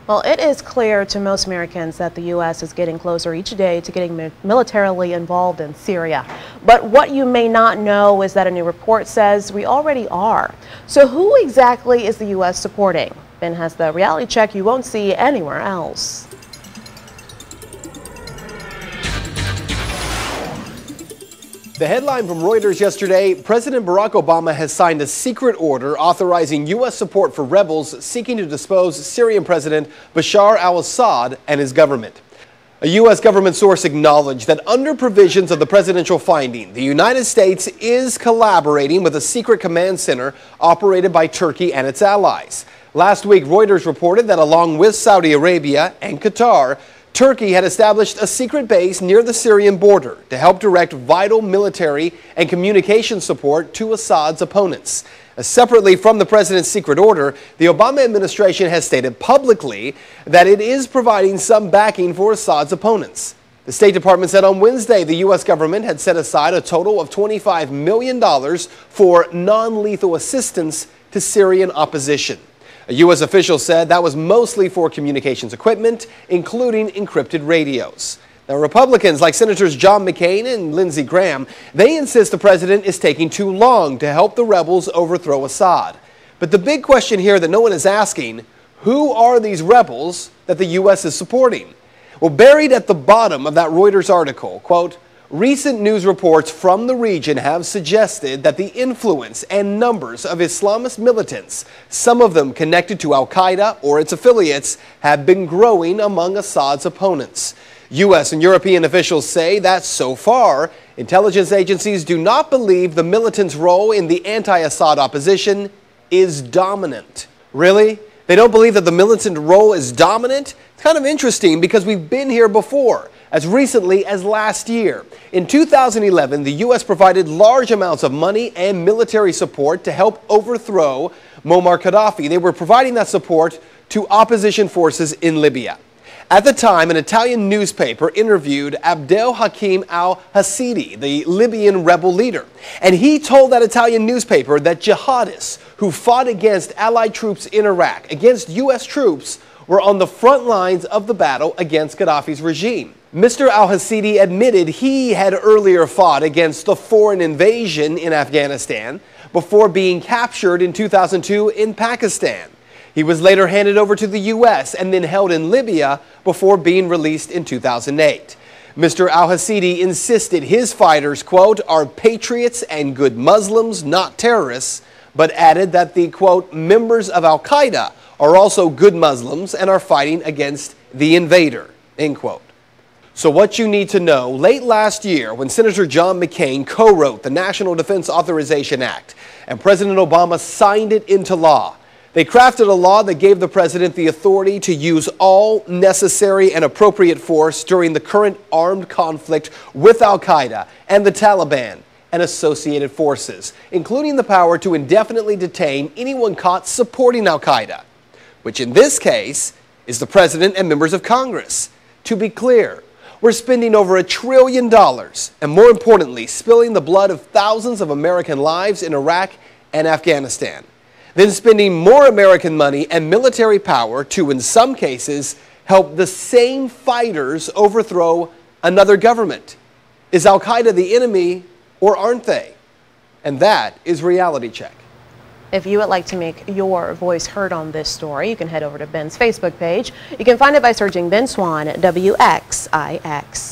Well, it is clear to most Americans that the U.S. is getting closer each day to getting militarily involved in Syria. But what you may not know is that a new report says we already are. So who exactly is the U.S. supporting? Ben has the reality check you won't see anywhere else. The headline from Reuters yesterday, President Barack Obama has signed a secret order authorizing U.S. support for rebels seeking to depose Syrian President Bashar al-Assad and his government. A U.S. government source acknowledged that under provisions of the presidential finding, the United States is collaborating with a secret command center operated by Turkey and its allies. Last week, Reuters reported that along with Saudi Arabia and Qatar, Turkey had established a secret base near the Syrian border to help direct vital military and communication support to Assad's opponents. Separately from the president's secret order, the Obama administration has stated publicly that it is providing some backing for Assad's opponents. The State Department said on Wednesday the U.S. government had set aside a total of $25 million for non-lethal assistance to Syrian opposition. A U.S. official said that was mostly for communications equipment, including encrypted radios. Now, Republicans like Senators John McCain and Lindsey Graham, they insist the president is taking too long to help the rebels overthrow Assad. But the big question here that no one is asking, who are these rebels that the U.S. is supporting? Well, buried at the bottom of that Reuters article, quote, recent news reports from the region have suggested that the influence and numbers of Islamist militants, some of them connected to Al-Qaeda or its affiliates, have been growing among Assad's opponents. U.S. and European officials say that so far, intelligence agencies do not believe the militants' role in the anti-Assad opposition is dominant. Really? They don't believe that the militant role is dominant? It's kind of interesting because we've been here before. As recently as last year. In 2011, the U.S. provided large amounts of money and military support to help overthrow Muammar Gaddafi. They were providing that support to opposition forces in Libya. At the time, an Italian newspaper interviewed Abdel Hakim al-Hasidi, the Libyan rebel leader. And he told that Italian newspaper that jihadists who fought against Allied troops in Iraq, against U.S. troops, were on the front lines of the battle against Gaddafi's regime. Mr. al-Hasidi admitted he had earlier fought against the foreign invasion in Afghanistan before being captured in 2002 in Pakistan. He was later handed over to the U.S. and then held in Libya before being released in 2008. Mr. al-Hasidi insisted his fighters, quote, are patriots and good Muslims, not terrorists, but added that the, quote, members of Al-Qaeda are also good Muslims and are fighting against the invader, end quote. So what you need to know, late last year when Senator John McCain co-wrote the National Defense Authorization Act and President Obama signed it into law, they crafted a law that gave the president the authority to use all necessary and appropriate force during the current armed conflict with Al-Qaeda and the Taliban and associated forces, including the power to indefinitely detain anyone caught supporting Al-Qaeda, which in this case is the president and members of Congress. To be clear, we're spending over $1 trillion and, more importantly, spilling the blood of thousands of American lives in Iraq and Afghanistan. Then spending more American money and military power to, in some cases, help the same fighters overthrow another government. Is Al-Qaeda the enemy or aren't they? And that is Reality Check. If you would like to make your voice heard on this story, you can head over to Ben's Facebook page. You can find it by searching Ben Swan at WXIX.